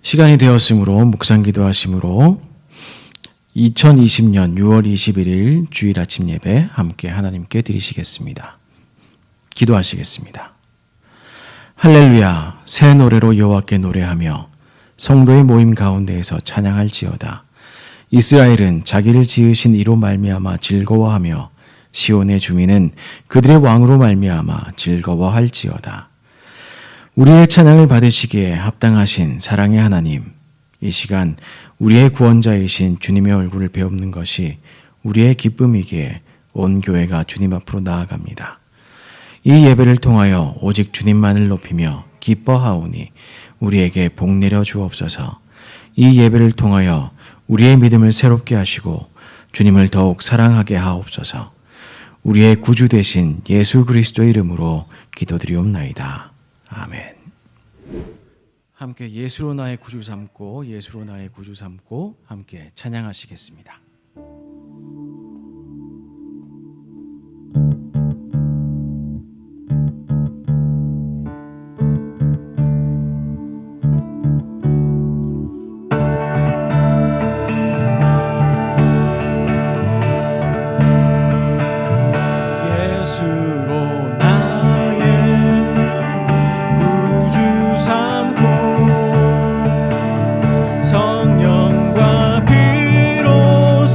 시간이 되었으므로 묵상 기도하심으로 2020년 6월 21일 주일 아침 예배 함께 하나님께 드리시겠습니다. 기도하시겠습니다. 할렐루야, 새 노래로 여호와께 노래하며 성도의 모임 가운데에서 찬양할지어다. 이스라엘은 자기를 지으신 이로 말미암아 즐거워하며 시온의 주민은 그들의 왕으로 말미암아 즐거워할지어다. 우리의 찬양을 받으시기에 합당하신 사랑의 하나님, 이 시간 우리의 구원자이신 주님의 얼굴을 배우는 것이 우리의 기쁨이기에 온 교회가 주님 앞으로 나아갑니다. 이 예배를 통하여 오직 주님만을 높이며 기뻐하오니 우리에게 복 내려 주옵소서. 이 예배를 통하여 우리의 믿음을 새롭게 하시고 주님을 더욱 사랑하게 하옵소서. 우리의 구주 되신 예수 그리스도의 이름으로 기도드리옵나이다. 아멘. 함께 예수로 나의 구주 삼고 예수로 나의 구주 삼고 함께 찬양하시겠습니다. 성령과 피로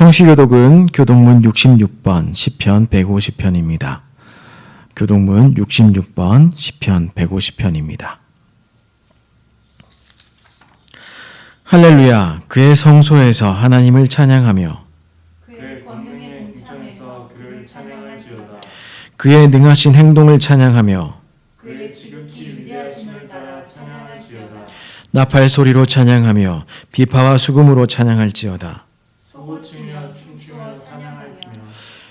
성시교독은 교독문 66번 시편 150편입니다. 교독문 66번 시편 150편입니다. 할렐루야, 그의 성소에서 하나님을 찬양하며 그의 권능의 궁창에서 그를 찬양할지어다. 그의 능하신 행동을 찬양하며 그의 지극히 위대하심을 따라 찬양할지어다. 나팔 소리로 찬양하며 비파와 수금으로 찬양할지어다. 소고치며 춤추며 찬양하며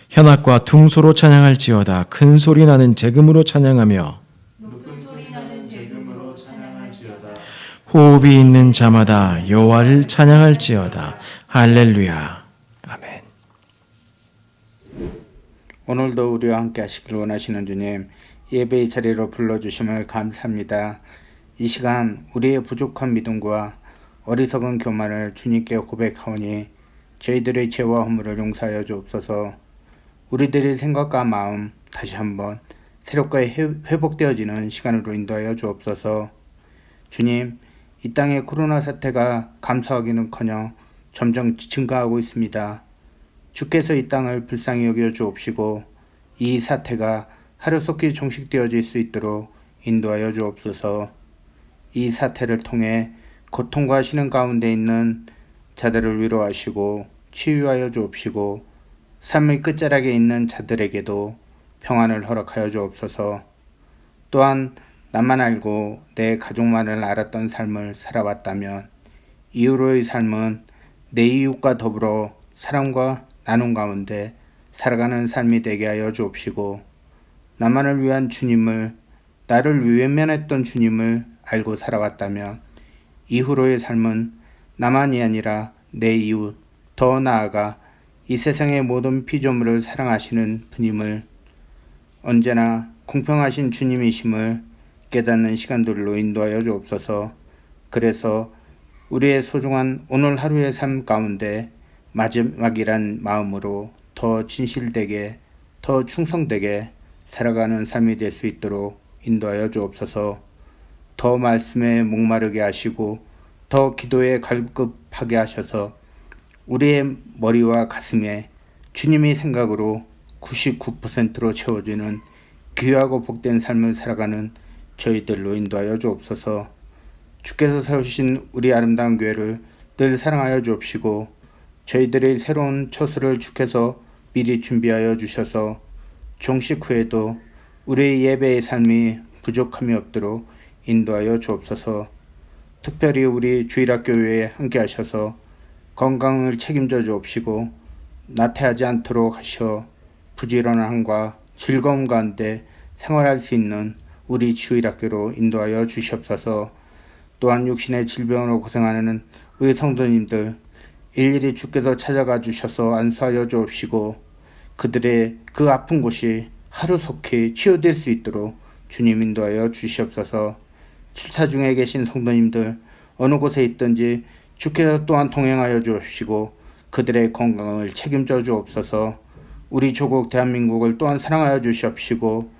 현악과 퉁소로 찬양할지어다. 큰 소리 나는 재금으로 찬양하며 높은 소리 나는 재금으로 찬양할지어다. 호흡이 있는 자마다 여호와를 찬양할지어다. 할렐루야. 아멘. 오늘도 우리와 함께 하시길 원하시는 주님, 예배의 자리로 불러주심을 감사합니다. 이 시간 우리의 부족한 믿음과 어리석은 교만을 주님께 고백하오니 저희들의 죄와 허물을 용서하여 주옵소서. 우리들의 생각과 마음 다시 한번 새롭게 회복되어지는 시간으로 인도하여 주옵소서. 주님, 이 땅의 코로나 사태가 감소하기는커녕 점점 증가하고 있습니다. 주께서 이 땅을 불쌍히 여겨 주옵시고 이 사태가 하루속히 종식되어질 수 있도록 인도하여 주옵소서. 이 사태를 통해 고통과 시련 가운데 있는 자들을 위로하시고 치유하여 주옵시고 삶의 끝자락에 있는 자들에게도 평안을 허락하여 주옵소서. 또한 나만 알고 내 가족만을 알았던 삶을 살아왔다면 이후로의 삶은 내 이웃과 더불어 사랑과 나눔 가운데 살아가는 삶이 되게 하여 주옵시고 나만을 위한 주님을, 나를 외면했던 주님을 알고 살아왔다면 이후로의 삶은 나만이 아니라 내 이웃, 더 나아가 이 세상의 모든 피조물을 사랑하시는 분임을, 언제나 공평하신 주님이심을 깨닫는 시간들로 인도하여 주옵소서. 그래서 우리의 소중한 오늘 하루의 삶 가운데 마지막이란 마음으로 더 진실되게, 더 충성되게 살아가는 삶이 될 수 있도록 인도하여 주옵소서. 더 말씀에 목마르게 하시고 더 기도에 갈급하게 하셔서 우리의 머리와 가슴에 주님의 생각으로 99%로 채워지는 귀하고 복된 삶을 살아가는 저희들로 인도하여 주옵소서. 주께서 세우신 우리 아름다운 교회를 늘 사랑하여 주옵시고 저희들의 새로운 처소를 주께서 미리 준비하여 주셔서 종식 후에도 우리의 예배의 삶이 부족함이 없도록 인도하여 주옵소서. 특별히 우리 주일학교에 함께 하셔서 건강을 책임져 주옵시고 나태하지 않도록 하셔 부지런함과 즐거움 가운데 생활할 수 있는 우리 주일학교로 인도하여 주시옵소서. 또한 육신의 질병으로 고생하는 우리 성도님들 일일이 주께서 찾아가 주셔서 안수하여 주옵시고 그들의 그 아픈 곳이 하루속히 치유될 수 있도록 주님 인도하여 주시옵소서. 출사 중에 계신 성도님들 어느 곳에 있든지 주께서 또한 동행하여 주옵시고 그들의 건강을 책임져 주옵소서. 우리 조국 대한민국을 또한 사랑하여 주시옵시고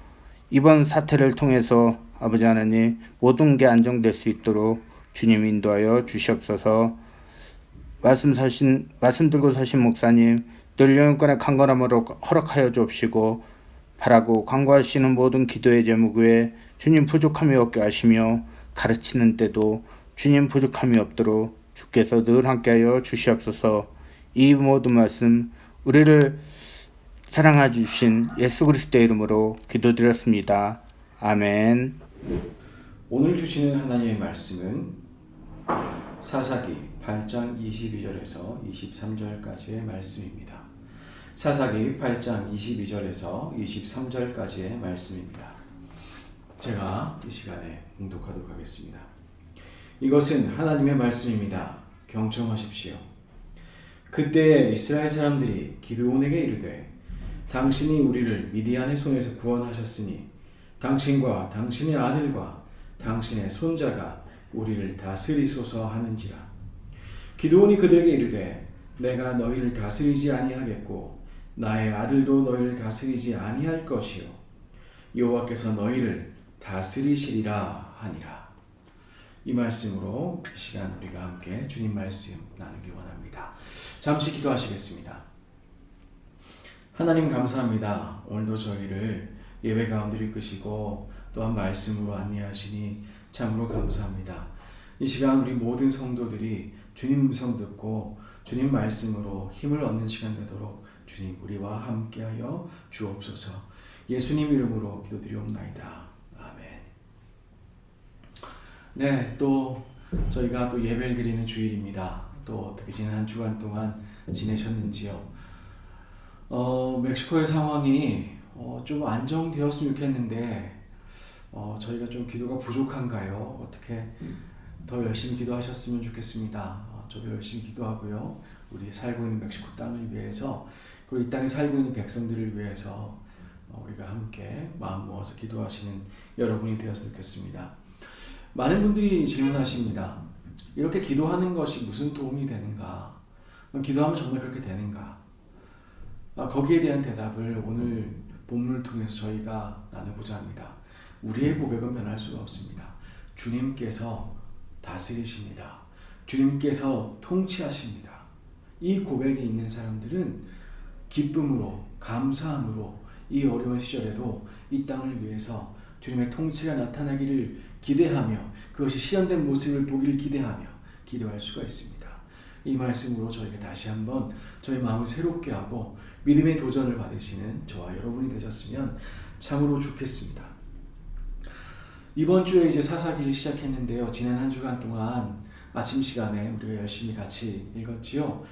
이번 사태를 통해서 아버지 하나님 모든 게 안정될 수 있도록 주님 인도하여 주시옵소서. 말씀 들고 서신 목사님 늘 영육간의 강건함으로 허락하여 주옵시고 바라고 간구하시는 모든 기도의 제목 위에 주님 부족함이 없게 하시며 가르치는 때도 주님 부족함이 없도록 주께서 늘 함께하여 주시옵소서. 이 모든 말씀 우리를 사랑해 주신 예수 그리스도의 이름으로 기도드렸습니다. 아멘. 오늘 주시는 하나님의 말씀은 사사기 8장 22절에서 23절까지의 말씀입니다. 사사기 8장 22절에서 23절까지의 말씀입니다. 제가 이 시간에 봉독하도록 하겠습니다. 이것은 하나님의 말씀입니다. 경청하십시오. 그때 이스라엘 사람들이 기드온에게 이르되 당신이 우리를 미디안의 손에서 구원하셨으니 당신과 당신의 아들과 당신의 손자가 우리를 다스리소서 하는지라. 기드온이 그들에게 이르되 내가 너희를 다스리지 아니하겠고 나의 아들도 너희를 다스리지 아니할 것이요 여호와께서 너희를 다스리시리라 하니라. 이 말씀으로 이 시간 우리가 함께 주님 말씀 나누기 원합니다. 잠시 기도하시겠습니다. 하나님 감사합니다. 오늘도 저희를 예배 가운데 이끄시고 또한 말씀으로 안내하시니 참으로 감사합니다. 이 시간 우리 모든 성도들이 주님 음성 듣고 주님 말씀으로 힘을 얻는 시간 되도록 주님 우리와 함께하여 주옵소서. 예수님 이름으로 기도드리옵나이다. 아멘. 네, 또 저희가 또 예배를 드리는 주일입니다. 또 어떻게 지난 한 주간 동안 지내셨는지요? 멕시코의 상황이 좀 안정되었으면 좋겠는데 저희가 좀 기도가 부족한가요? 어떻게 더 열심히 기도하셨으면 좋겠습니다. 저도 열심히 기도하고요. 우리 살고 있는 멕시코 땅을 위해서 그리고 이 땅에 살고 있는 백성들을 위해서 우리가 함께 마음 모아서 기도하시는 여러분이 되었으면 좋겠습니다. 많은 분들이 질문하십니다. 이렇게 기도하는 것이 무슨 도움이 되는가? 기도하면 정말 그렇게 되는가? 거기에 대한 대답을 오늘 본문을 통해서 저희가 나누고자 합니다. 우리의 고백은 변할 수가 없습니다. 주님께서 다스리십니다. 주님께서 통치하십니다. 이 고백이 있는 사람들은 기쁨으로 감사함으로 이 어려운 시절에도 이 땅을 위해서 주님의 통치가 나타나기를 기대하며 그것이 실현된 모습을 보기를 기대하며 기도할 수가 있습니다. 이 말씀으로 저희가 다시 한번 저희 마음을 새롭게 하고 믿음의 도전을 받으시는 저와 여러분이 되셨으면 참으로 좋겠습니다. 이번 주에 이제 사사기를 시작했는데요. 지난 한 주간 동안 아침 시간에 우리가 열심히 같이 읽었지요.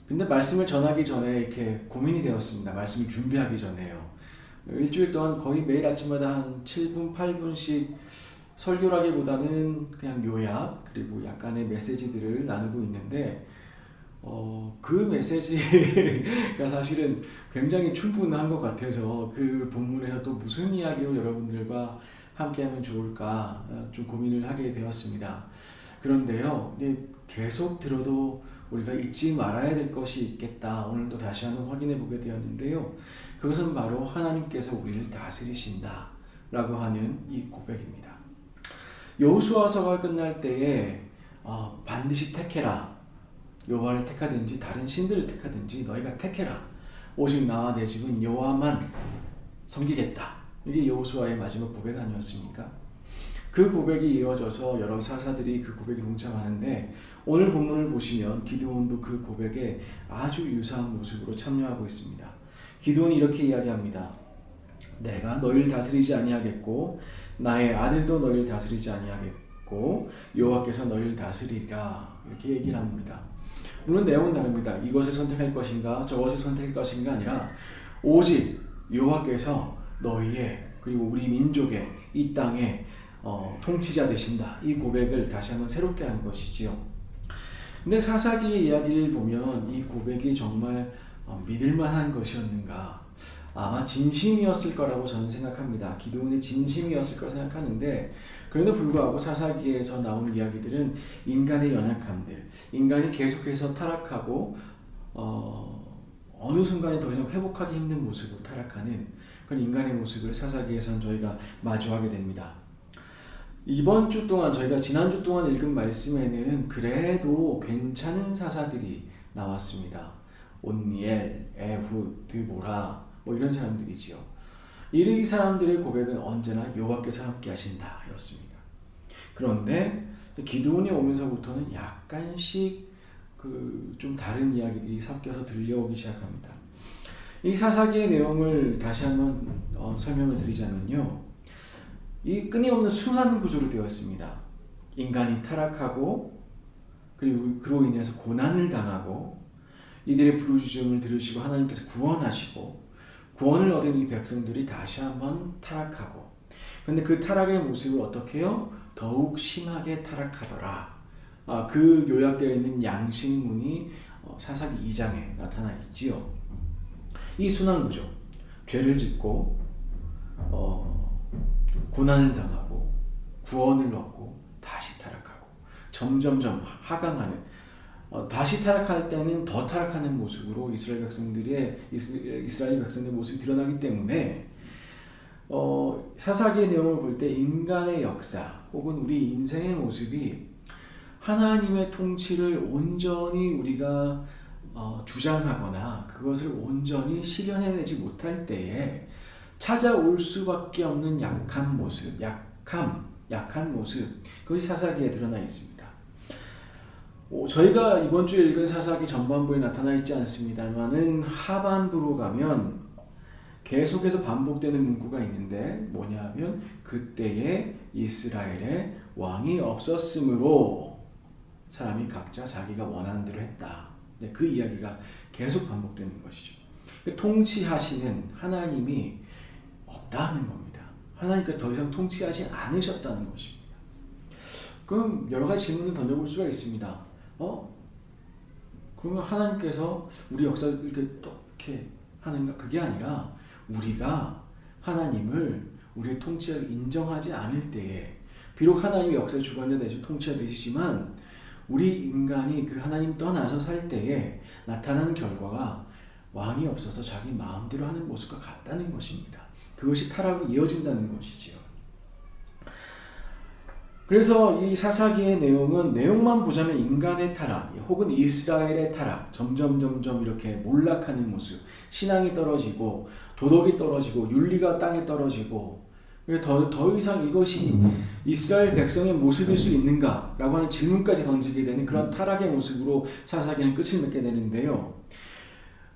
근데 말씀을 전하기 전에 이렇게 고민이 되었습니다. 말씀을 준비하기 전에요. 일주일 동안 거의 매일 아침마다 한 7분, 8분씩 설교라기보다는 그냥 요약 그리고 약간의 메시지들을 나누고 있는데 그 메시지가 사실은 굉장히 충분한 것 같아서 그 본문에서 또 무슨 이야기로 여러분들과 함께하면 좋을까 좀 고민을 하게 되었습니다. 그런데요, 계속 들어도 우리가 잊지 말아야 될 것이 있겠다. 오늘도 다시 한번 확인해 보게 되었는데요. 그것은 바로 하나님께서 우리를 다스리신다 라고 하는 이 고백입니다. 여호수아서가 끝날 때에 반드시 택해라. 여호와를 택하든지 다른 신들을 택하든지 너희가 택해라. 오직 나와 내 집은 여호와만 섬기겠다. 이게 여호수아의 마지막 고백 아니었습니까? 그 고백이 이어져서 여러 사사들이 그 고백에 동참하는데 오늘 본문을 보시면 기드온도 그 고백에 아주 유사한 모습으로 참여하고 있습니다. 기드온이 이렇게 이야기합니다. 내가 너희를 다스리지 아니하겠고 나의 아들도 너희를 다스리지 아니하겠고 여호와께서 너희를 다스리리라 이렇게 얘기를 합니다. 물론 내용은 다릅니다. 이것을 선택할 것인가 저것을 선택할 것인가 아니라 오직 여호와께서 너희의 그리고 우리 민족의 이 땅에 통치자 되신다. 이 고백을 다시 한번 새롭게 한 것이지요. 근데 사사기의 이야기를 보면 이 고백이 정말 믿을만한 것이었는가? 아마 진심이었을 거라고 저는 생각합니다. 기드온의 진심이었을 거라 생각하는데 그럼에도 불구하고 사사기에서 나오는 이야기들은 인간의 연약함들, 인간이 계속해서 타락하고 어느 순간에 더 이상 회복하기 힘든 모습으로 타락하는 그런 인간의 모습을 사사기에서는 저희가 마주하게 됩니다. 이번 주 동안 저희가 지난주 동안 읽은 말씀에는 그래도 괜찮은 사사들이 나왔습니다. 온니엘, 에훗, 드보라 이런 사람들이지요. 이 사람들의 고백은 언제나 여호와께서 함께 하신다 였습니다. 그런데 기드온이 오면서부터는 약간씩 좀 다른 이야기들이 섞여서 들려오기 시작합니다. 이 사사기의 내용을 다시 한번 설명을 드리자면요. 이 끊임없는 순환 구조로 되어 있습니다. 인간이 타락하고 그리고 그로 인해서 고난을 당하고 이들의 부르짖음을 들으시고 하나님께서 구원하시고 구원을 얻은 이 백성들이 다시 한번 타락하고 그런데 그 타락의 모습을 어떻게 해요? 더욱 심하게 타락하더라. 그 요약되어 있는 양식문이 사사기 2장에 나타나 있지요. 이 순환 구조, 죄를 짓고 고난을 당하고 구원을 얻고 다시 타락하고 점점점 하강하는 다시 타락할 때는 더 타락하는 모습으로 이스라엘 백성들의 모습이 드러나기 때문에 사사기의 내용을 볼 때 인간의 역사 혹은 우리 인생의 모습이 하나님의 통치를 온전히 우리가 주장하거나 그것을 온전히 실현해내지 못할 때에 찾아올 수밖에 없는 약한 모습, 약한 모습, 그것이 사사기에 드러나 있습니다. 저희가 이번 주에 읽은 사사기 전반부에 나타나 있지 않습니다만은 하반부로 가면 계속해서 반복되는 문구가 있는데 뭐냐면 그때에 이스라엘에 왕이 없었으므로 사람이 각자 자기가 원하는 대로 했다. 그 이야기가 계속 반복되는 것이죠. 통치하시는 하나님이 없다는 겁니다. 하나님께서 더 이상 통치하지 않으셨다는 것입니다. 그럼 여러 가지 질문을 던져볼 수가 있습니다. 그러면 하나님께서 우리 역사를 이렇게 하는가? 그게 아니라 우리가 하나님을 우리의 통치를 인정하지 않을 때에 비록 하나님이 역사의 주관자 되시고 통치자 되시지만 우리 인간이 그 하나님 떠나서 살 때에 나타나는 결과가 왕이 없어서 자기 마음대로 하는 모습과 같다는 것입니다. 그것이 타락으로 이어진다는 것이지요. 그래서 이 사사기의 내용만 보자면 인간의 타락 혹은 이스라엘의 타락 점점 이렇게 몰락하는 모습, 신앙이 떨어지고 도덕이 떨어지고 윤리가 땅에 떨어지고 더 이상 이것이 이스라엘 백성의 모습일 수 있는가라고 하는 질문까지 던지게 되는 그런 타락의 모습으로 사사기는 끝을 맺게 되는데요.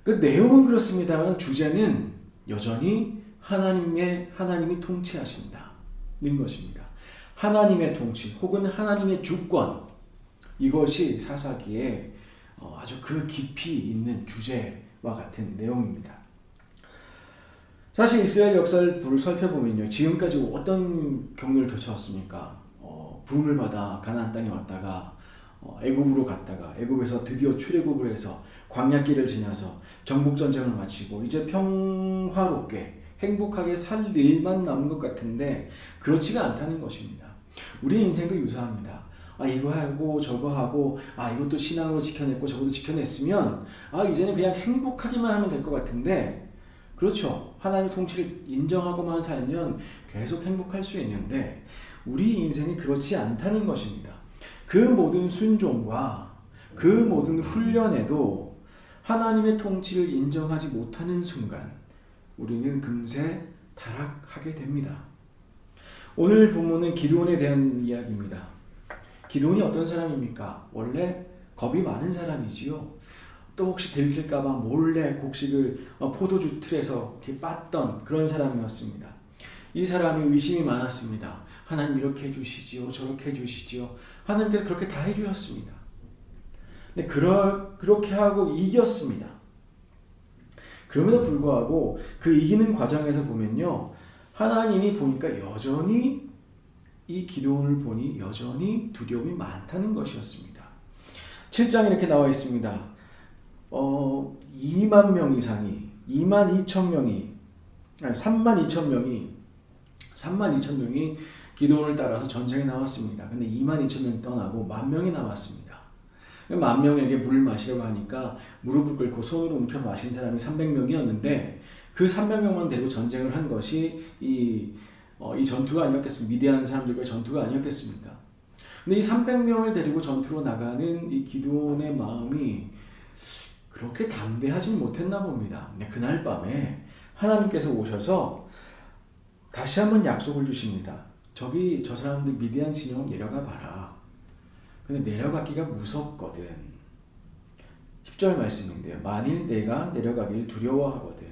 그 내용은 그렇습니다만 주제는 여전히 하나님이 통치하신다는 것입니다. 하나님의 통치 혹은 하나님의 주권, 이것이 사사기에 아주 그 깊이 있는 주제와 같은 내용입니다. 사실 이스라엘 역사를 살펴보면요, 지금까지 어떤 경로를 거쳐왔습니까? 부름을 받아 가나안 땅에 왔다가 애굽으로 갔다가 애굽에서 드디어 출애굽을 해서 광야길을 지나서 정복전쟁을 마치고 이제 평화롭게 행복하게 살 일만 남은 것 같은데 그렇지가 않다는 것입니다. 우리 인생도 유사합니다. 이거 하고 저거 하고 이것도 신앙으로 지켜냈고 저것도 지켜냈으면 이제는 그냥 행복하기만 하면 될 것 같은데, 그렇죠. 하나님의 통치를 인정하고만 살면 계속 행복할 수 있는데 우리 인생이 그렇지 않다는 것입니다. 그 모든 순종과 그 모든 훈련에도 하나님의 통치를 인정하지 못하는 순간 우리는 금세 타락하게 됩니다. 오늘 본문은 기드온에 대한 이야기입니다. 기드온이 어떤 사람입니까? 원래 겁이 많은 사람이지요. 또 혹시 들킬까봐 몰래 곡식을 포도주 틀에서 이렇게 빻던 그런 사람이었습니다. 이 사람이 의심이 많았습니다. 하나님 이렇게 해주시지요, 저렇게 해주시지요. 하나님께서 그렇게 다 해주셨습니다. 근데 그렇게 하고 이겼습니다. 그럼에도 불구하고 그 이기는 과정에서 보면요, 하나님이 보니까 여전히 이 기드온을 보니 여전히 두려움이 많다는 것이었습니다. 7장에 이렇게 나와 있습니다. 2만 명 이상이 3만 2천 명이 기드온을 따라서 전쟁에 나왔습니다. 근데 2만 2천 명이 떠나고 1,000명이 남았습니다. 10,000명에게 물을 마시려고 하니까 무릎을 꿇고 손으로 움켜 마신 사람이 300명이었는데 그 300명만 데리고 전쟁을 한 것이 이 전투가 아니었겠습니까? 미디안 사람들과의 전투가 아니었겠습니까? 근데 이 300명을 데리고 전투로 나가는 이 기드온의 마음이 그렇게 담대하지 못했나 봅니다. 그날 밤에 하나님께서 오셔서 다시 한번 약속을 주십니다. 저 사람들 미디안 진영 내려가 봐라. 근데 내려가기가 무섭거든. 10절 말씀인데요. 만일 내가 내려가길 두려워하거든.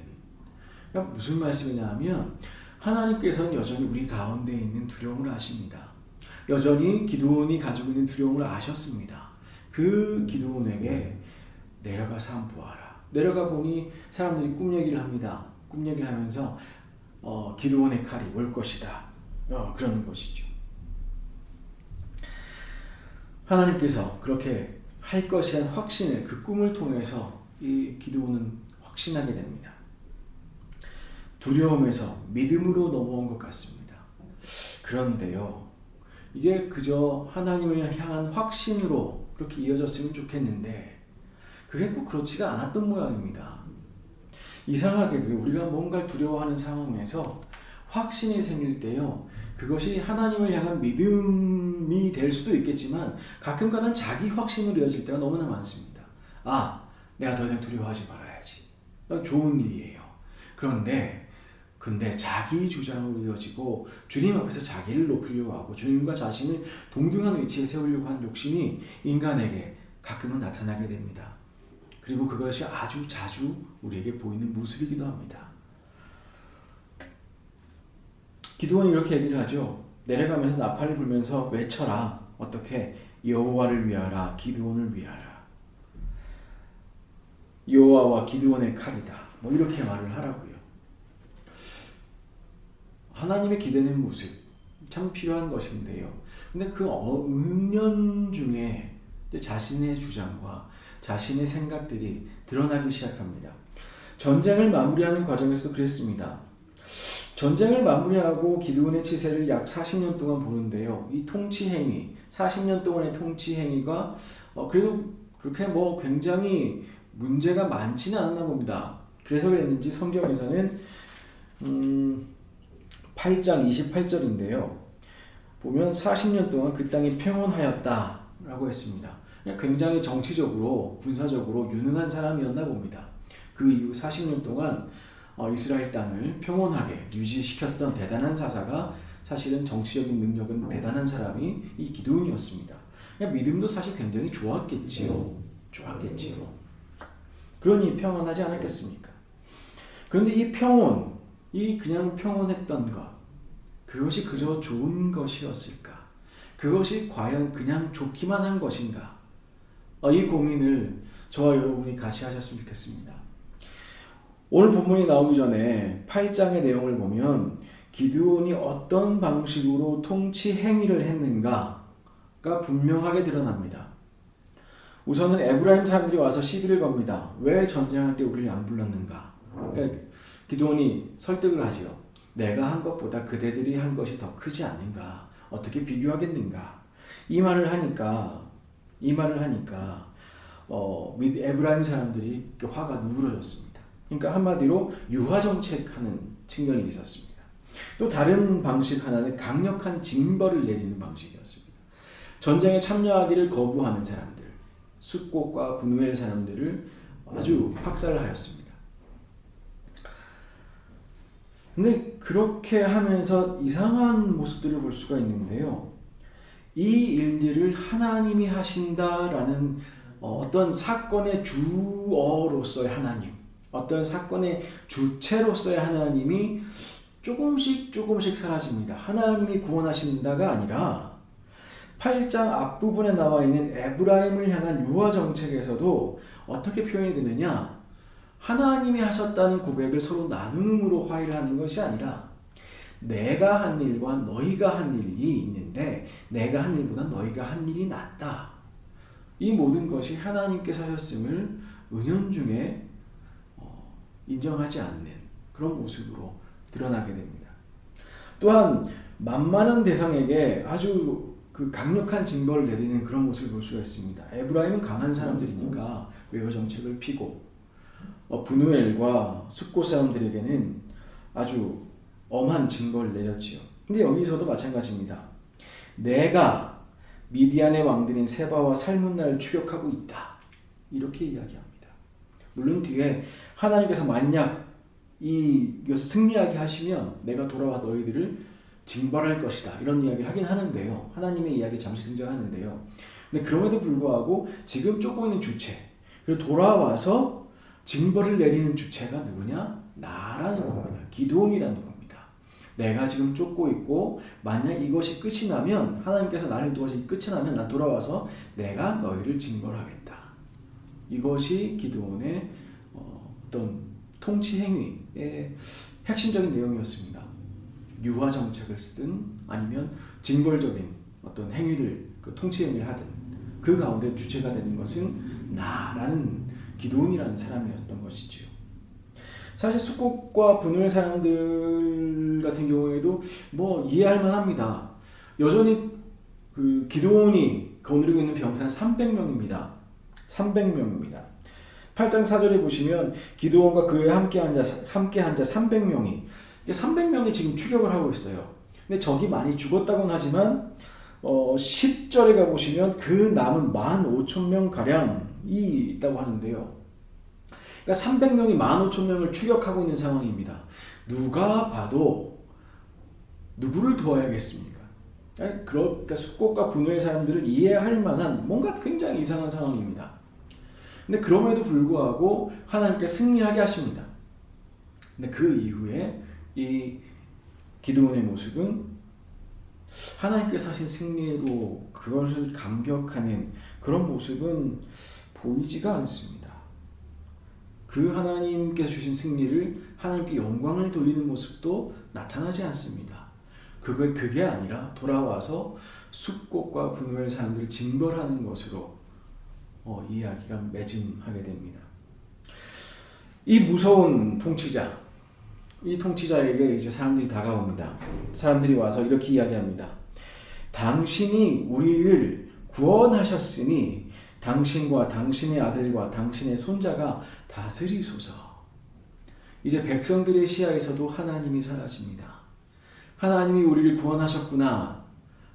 그러니까 무슨 말씀이냐 하면 하나님께서는 여전히 우리 가운데 있는 두려움을 아십니다. 여전히 기드온이 가지고 있는 두려움을 아셨습니다. 그 기드온에게 내려가서 한번 보아라. 내려가 보니 사람들이 꿈 얘기를 합니다. 꿈 얘기를 하면서 기드온의 칼이 올 것이다. 그러는 것이죠. 하나님께서 그렇게 할 것이란 확신을 그 꿈을 통해서 이 기드온은 확신하게 됩니다. 두려움에서 믿음으로 넘어온 것 같습니다. 그런데요, 이게 그저 하나님을 향한 확신으로 그렇게 이어졌으면 좋겠는데 그게 꼭 그렇지가 않았던 모양입니다. 이상하게도 우리가 뭔가를 두려워하는 상황에서 확신이 생길 때요, 그것이 하나님을 향한 믿음이 될 수도 있겠지만 가끔가다 자기 확신으로 이어질 때가 너무나 많습니다. 내가 더 이상 두려워하지 말아야지. 좋은 일이에요. 근데 자기 주장으로 이어지고 주님 앞에서 자기를 높이려고 하고 주님과 자신을 동등한 위치에 세우려고 하는 욕심이 인간에게 가끔은 나타나게 됩니다. 그리고 그것이 아주 자주 우리에게 보이는 모습이기도 합니다. 기드온이 이렇게 얘기를 하죠. 내려가면서 나팔을 불면서 외쳐라. 어떻게? 여호와를 위하라. 기드온을 위하라. 여호와와 기드온의 칼이다. 이렇게 말을 하라고요. 하나님의 기대는 모습 참 필요한 것인데요. 근데 그 은연중에 자신의 주장과 자신의 생각들이 드러나기 시작합니다. 전쟁을 마무리하는 과정에서도 그랬습니다. 전쟁을 마무리하고 기드온의 치세를 약 40년 동안 보는데요. 이 통치행위, 40년 동안의 통치행위가 그래도 그렇게 굉장히 문제가 많지는 않았나 봅니다. 그래서 그랬는지 성경에서는 8장 28절인데요. 보면 40년 동안 그 땅이 평온하였다라고 했습니다. 굉장히 정치적으로, 군사적으로 유능한 사람이었나 봅니다. 그 이후 40년 동안 이스라엘 땅을 평온하게 유지시켰던 대단한 사사가 사실은 정치적인 능력은 대단한 사람이 이 기드온이었습니다. 믿음도 사실 굉장히 좋았겠지요. 그러니 평온하지 않았겠습니까? 그런데 이 평온, 이 그냥 평온했던 것, 그것이 그저 좋은 것이었을까? 그것이 과연 그냥 좋기만 한 것인가? 이 고민을 저와 여러분이 같이 하셨으면 좋겠습니다. 오늘 본문이 나오기 전에 8장의 내용을 보면 기드온이 어떤 방식으로 통치 행위를 했는가가 분명하게 드러납니다. 우선은 에브라임 사람들이 와서 시비를 겁니다. 왜 전쟁할 때 우리를 안 불렀는가? 그러니까 기드온이 설득을 하지요. 내가 한 것보다 그대들이 한 것이 더 크지 않는가? 어떻게 비교하겠는가? 이 말을 하니까 에브라임 사람들이 화가 누그러졌습니다. 그러니까 한마디로 유화 정책하는 측면이 있었습니다. 또 다른 방식 하나는 강력한 징벌을 내리는 방식이었습니다. 전쟁에 참여하기를 거부하는 사람들, 숫곳과 분우엘 사람들을 아주 학살을 하였습니다. 근데 그렇게 하면서 이상한 모습들을 볼 수가 있는데요. 이 일들을 하나님이 하신다라는 어떤 사건의 주어로서의 하나님, 어떤 사건의 주체로서의 하나님이 조금씩 사라집니다. 하나님이 구원하신다가 아니라 8장 앞부분에 나와 있는 에브라임을 향한 유화 정책에서도 어떻게 표현이 되느냐? 하나님이 하셨다는 고백을 서로 나눔으로 화해를 하는 것이 아니라 내가 한 일과 너희가 한 일이 있는데 내가 한 일보다 너희가 한 일이 낫다. 이 모든 것이 하나님께서 하셨음을 은연중에 인정하지 않는 그런 모습으로 드러나게 됩니다. 또한 만만한 대상에게 아주 강력한 징벌을 내리는 그런 모습을 볼 수가 있습니다. 에브라임은 강한 사람들이니까 외교 정책을 피고 분우엘과 숫곳 사람들에게는 아주 엄한 징벌을 내렸지요. 근데 여기서도 마찬가지입니다. 내가 미디안의 왕들인 세바와 살문나를 추격하고 있다. 이렇게 이야기합니다. 물론 뒤에 하나님께서 만약 이것을 승리하게 하시면 내가 돌아와 너희들을 징벌할 것이다. 이런 이야기를 하긴 하는데요. 하나님의 이야기 잠시 등장하는데요. 근데 그럼에도 불구하고 지금 쫓고 있는 주체, 그리고 돌아와서 징벌을 내리는 주체가 누구냐? 나라는 겁니다. 기드온이라는 겁니다. 내가 지금 쫓고 있고 만약 이것이 끝이 나면 하나님께서 나를 도와서 끝이 나면 난 돌아와서 내가 너희를 징벌하겠다. 이것이 기드온의 어떤 통치 행위의 핵심적인 내용이었습니다. 유화 정책을 쓰든 아니면 징벌적인 어떤 행위를 통치 행위를 하든 그 가운데 주체가 되는 것은 나라는 기드온이라는 사람이었던 것이지요. 사실 숫곳과 분우엘 사람들 같은 경우에도 이해할 만합니다. 여전히 기드온이 거느리고 있는 병사는 300명입니다. 300명입니다. 8장 4절에 보시면 기드온과 그에 함께한 자 300명이 300명이 지금 추격을 하고 있어요. 근데 적이 많이 죽었다고는 하지만 10절에 가보시면 그 남은 15,000명 가량이 있다고 하는데요. 그러니까 300명이 15,000명을 추격하고 있는 상황입니다. 누가 봐도 누구를 도와야겠습니까? 그러니까 숫곳과 분노의 사람들을 이해할 만한 뭔가 굉장히 이상한 상황입니다. 근데 그럼에도 불구하고 하나님께 승리하게 하십니다. 근데 그 이후에 이 기드온의 모습은 하나님께서 하신 승리로 그것을 감격하는 그런 모습은 보이지가 않습니다. 그 하나님께서 주신 승리를 하나님께 영광을 돌리는 모습도 나타나지 않습니다. 그게 아니라 돌아와서 숫곳과 분노의 사람들을 징벌하는 것으로 이야기가 매짐하게 됩니다. 이 무서운 통치자, 이 통치자에게 이제 사람들이 다가옵니다. 사람들이 와서 이렇게 이야기합니다. 당신이 우리를 구원하셨으니 당신과 당신의 아들과 당신의 손자가 다스리소서. 이제 백성들의 시야에서도 하나님이 사라집니다. 하나님이 우리를 구원하셨구나.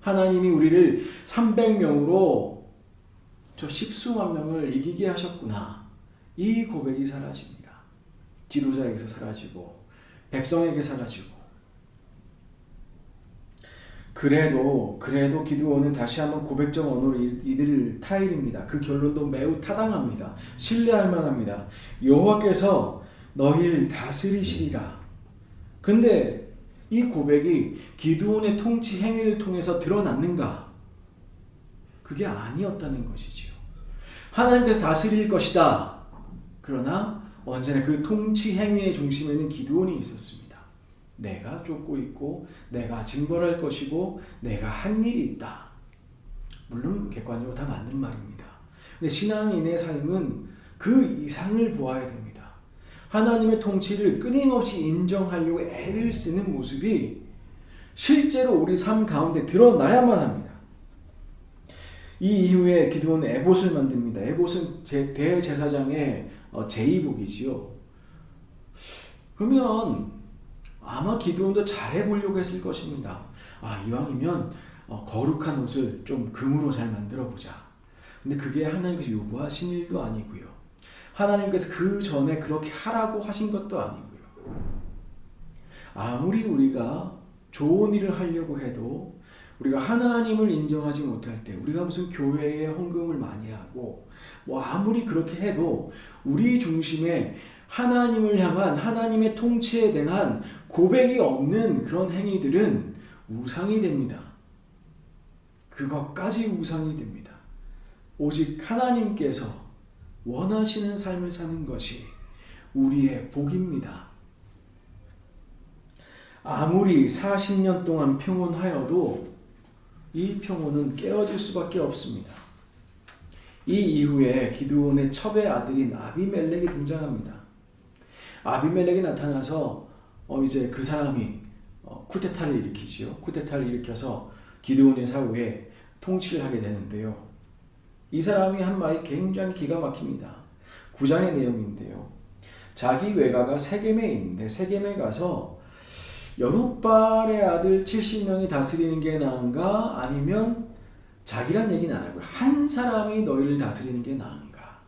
하나님이 우리를 300명으로 저 십수만 명을 이기게 하셨구나. 이 고백이 사라집니다. 지도자에게서 사라지고 백성에게 사라지고. 그래도 기드온은 다시 한번 고백적 언어로 이들을 타일입니다. 그 결론도 매우 타당합니다. 신뢰할 만합니다. 여호와께서 너희를 다스리시리라. 근데 이 고백이 기드온의 통치 행위를 통해서 드러났는가? 그게 아니었다는 것이지요. 하나님께서 다스릴 것이다. 그러나 언제나 그 통치 행위의 중심에는 기드온이 있었습니다. 내가 쫓고 있고 내가 징벌할 것이고 내가 한 일이 있다. 물론 객관적으로 다 맞는 말입니다. 근데 신앙인의 삶은 그 이상을 보아야 됩니다. 하나님의 통치를 끊임없이 인정하려고 애를 쓰는 모습이 실제로 우리 삶 가운데 드러나야만 합니다. 이 이후에 기드온은 에봇을 만듭니다. 에봇은 대제사장의 제의복이지요. 그러면 아마 기드온도 잘해보려고 했을 것입니다. 이왕이면 거룩한 옷을 좀 금으로 잘 만들어보자. 근데 그게 하나님께서 요구하신 일도 아니고요. 하나님께서 그 전에 그렇게 하라고 하신 것도 아니고요. 아무리 우리가 좋은 일을 하려고 해도 우리가 하나님을 인정하지 못할 때 우리가 무슨 교회에 헌금을 많이 하고 아무리 그렇게 해도 우리 중심에 하나님을 향한 하나님의 통치에 대한 고백이 없는 그런 행위들은 우상이 됩니다. 그것까지 우상이 됩니다. 오직 하나님께서 원하시는 삶을 사는 것이 우리의 복입니다. 아무리 40년 동안 평온하여도 이 평온은 깨어질 수밖에 없습니다. 이 이후에 기드온의 첩의 아들인 아비멜렉이 등장합니다. 아비멜렉이 나타나서 이제 그 사람이 쿠데타를 일으키지요. 쿠데타를 일으켜서 기드온의 사후에 통치를 하게 되는데요. 이 사람이 한 말이 굉장히 기가 막힙니다. 9장의 내용인데요. 자기 외가가 세겜에 있는데 세겜에 가서 여룻발의 아들 70명이 다스리는 게 나은가 아니면 자기란 얘기는 안 하고 한 사람이 너희를 다스리는 게 나은가.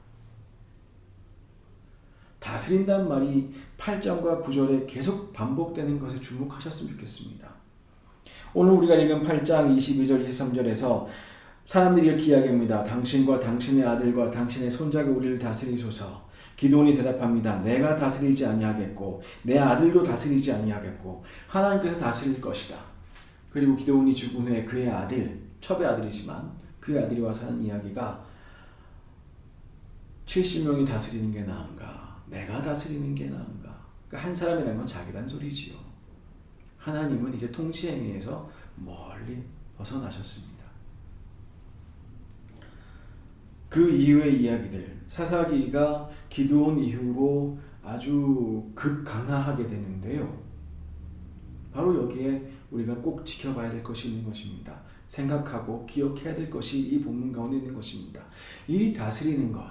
다스린다는 말이 8장과 9절에 계속 반복되는 것에 주목하셨으면 좋겠습니다. 오늘 우리가 읽은 8장 22절 23절에서 사람들이 이렇게 이야기합니다. 당신과 당신의 아들과 당신의 손자가 우리를 다스리소서. 기드온이 대답합니다. 내가 다스리지 아니하겠고 내 아들도 다스리지 아니하겠고 하나님께서 다스릴 것이다. 그리고 기드온이 죽은 후에 그의 아들, 첩의 아들이지만 그의 아들이 와서 하는 이야기가 70명이 다스리는 게 나은가 내가 다스리는 게 나은가. 그러니까 한 사람이라는 건 자기란 소리지요. 하나님은 이제 통치 행위에서 멀리 벗어나셨습니다. 그 이후의 이야기들, 사사기가 기드온 이후로 아주 극강화하게 되는데요. 바로 여기에 우리가 꼭 지켜봐야 될 것이 있는 것입니다. 생각하고 기억해야 될 것이 이 본문 가운데 있는 것입니다. 이 다스리는 것,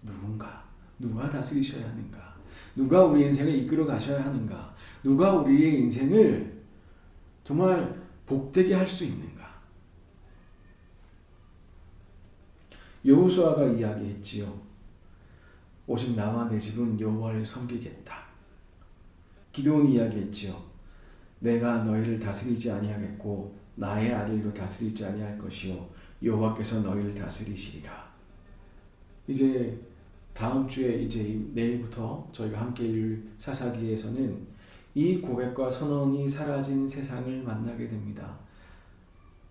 누군가? 누가 다스리셔야 하는가? 누가 우리의 인생을 이끌어 가셔야 하는가? 누가 우리의 인생을 정말 복되게 할 수 있는가? 여호수아가 이야기했지요. 오직 나와 내 집은 여호와를 섬기겠다. 기드온이 이야기했지요. 내가 너희를 다스리지 아니하겠고 나의 아들도 다스리지 아니할 것이요 여호와께서 너희를 다스리시리라. 이제 다음 주에 이제 내일부터 저희가 함께 읽을 사사기에서는 이 고백과 선언이 사라진 세상을 만나게 됩니다.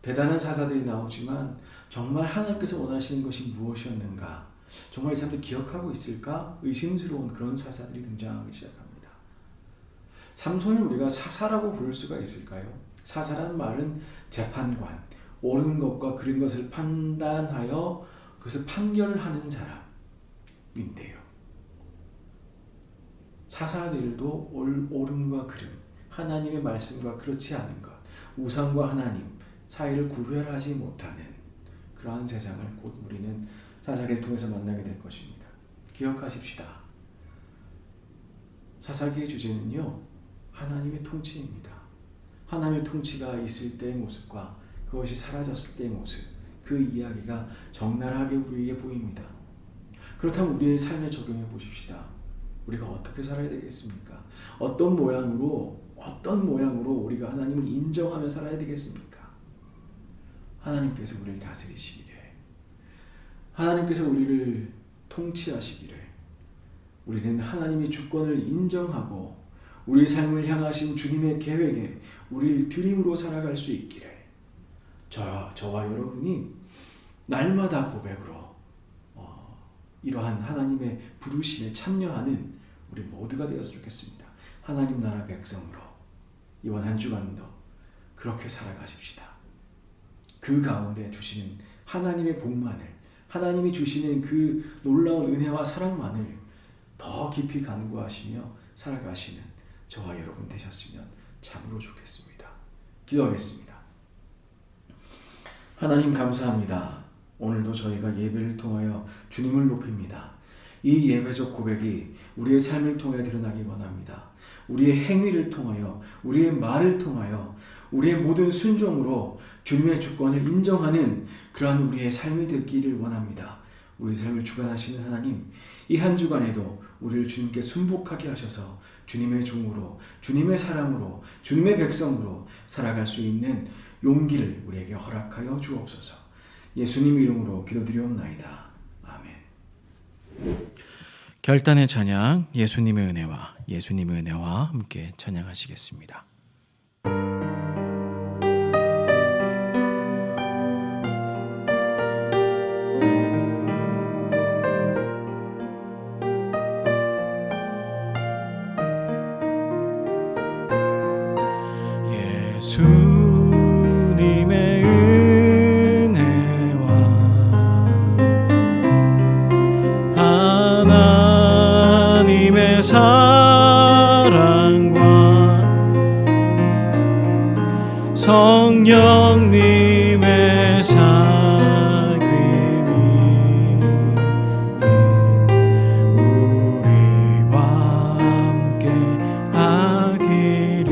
대단한 사사들이 나오지만 정말 하나님께서 원하시는 것이 무엇이었는가? 정말 이 사람들이 기억하고 있을까? 의심스러운 그런 사사들이 등장하기 시작합니다. 삼손을 우리가 사사라고 부를 수가 있을까요? 사사라는 말은 재판관, 옳은 것과 그른 것을 판단하여 그것을 판결하는 사람인데요. 사사들도 옳음과 그름, 하나님의 말씀과 그렇지 않은 것, 우상과 하나님 사이를 구별하지 못하는 그러한 세상을 곧 우리는 사사기를 통해서 만나게 될 것입니다. 기억하십시다. 사사기의 주제는요, 하나님의 통치입니다. 하나님의 통치가 있을 때의 모습과 그것이 사라졌을 때의 모습, 그 이야기가 적나라하게 우리에게 보입니다. 그렇다면 우리의 삶에 적용해 보십시다. 우리가 어떻게 살아야 되겠습니까? 어떤 모양으로 우리가 하나님을 인정하며 살아야 되겠습니까? 하나님께서 우리를 다스리시기를, 하나님께서 우리를 통치하시기를, 우리는 하나님의 주권을 인정하고 우리의 삶을 향하신 주님의 계획에 우리를 드림으로 살아갈 수 있기를, 저와 여러분이 날마다 고백으로 이러한 하나님의 부르심에 참여하는 우리 모두가 되었으면 좋겠습니다. 하나님 나라 백성으로 이번 한 주간도 그렇게 살아가십시다. 그 가운데 주시는 하나님의 복만을, 하나님이 주시는 그 놀라운 은혜와 사랑만을 더 깊이 간구하시며 살아가시는 저와 여러분 되셨으면 참으로 좋겠습니다. 기도하겠습니다. 하나님 감사합니다. 오늘도 저희가 예배를 통하여 주님을 높입니다. 이 예배적 고백이 우리의 삶을 통해 드러나기 원합니다. 우리의 행위를 통하여, 우리의 말을 통하여, 우리의 모든 순종으로 주님의 주권을 인정하는 그러한 우리의 삶이 되기를 원합니다. 우리 삶을 주관하시는 하나님, 이 한 주간에도 우리를 주님께 순복하게 하셔서 주님의 종으로, 주님의 사람으로, 주님의 백성으로 살아갈 수 있는 용기를 우리에게 허락하여 주옵소서. 예수님 이름으로 기도드리옵나이다. 아멘. 결단의 찬양, 예수님의 은혜와 함께 찬양하시겠습니다. 예수님의 은혜와 하나님의 사랑과 성령님의 사귐이 우리와 함께 하기를.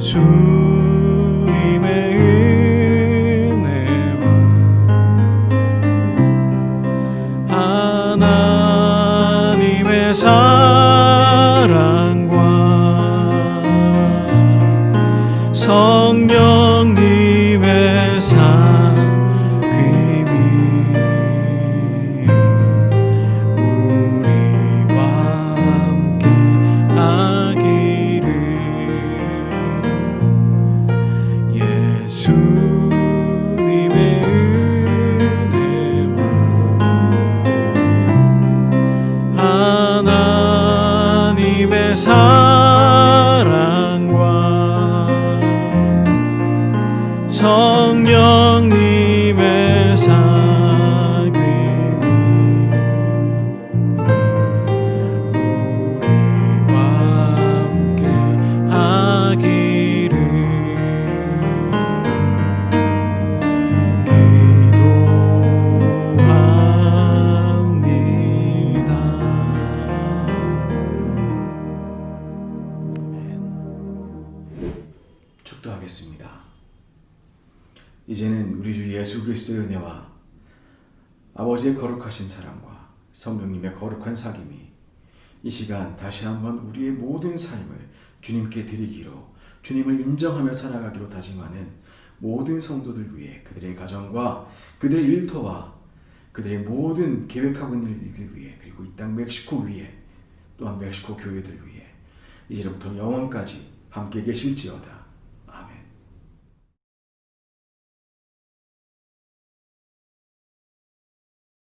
예수님의 은혜와 하나님의 사랑과 성령님의 사귐이 우리와 함께 하기를. 예수님의 은혜와 하나님의 사랑과 성령님의 사귐이 우리와 함께 하기를. 기도합니다. 기도하겠습니다. 이제는 우리 주 예수 그리스도의 은혜와 아버지의 거룩하신 사랑과 성령님의 거룩한 사귐이 이 시간 다시 한번 우리의 모든 삶을 주님께 드리기로, 주님을 인정하며 살아가기로 다짐하는 모든 성도들 위해, 그들의 가정과 그들의 일터와 그들의 모든 계획하고 있는 일들 위해, 그리고 이 땅 멕시코 위에, 또한 멕시코 교회들 위해 이제부터 영원까지 함께 계실지어다.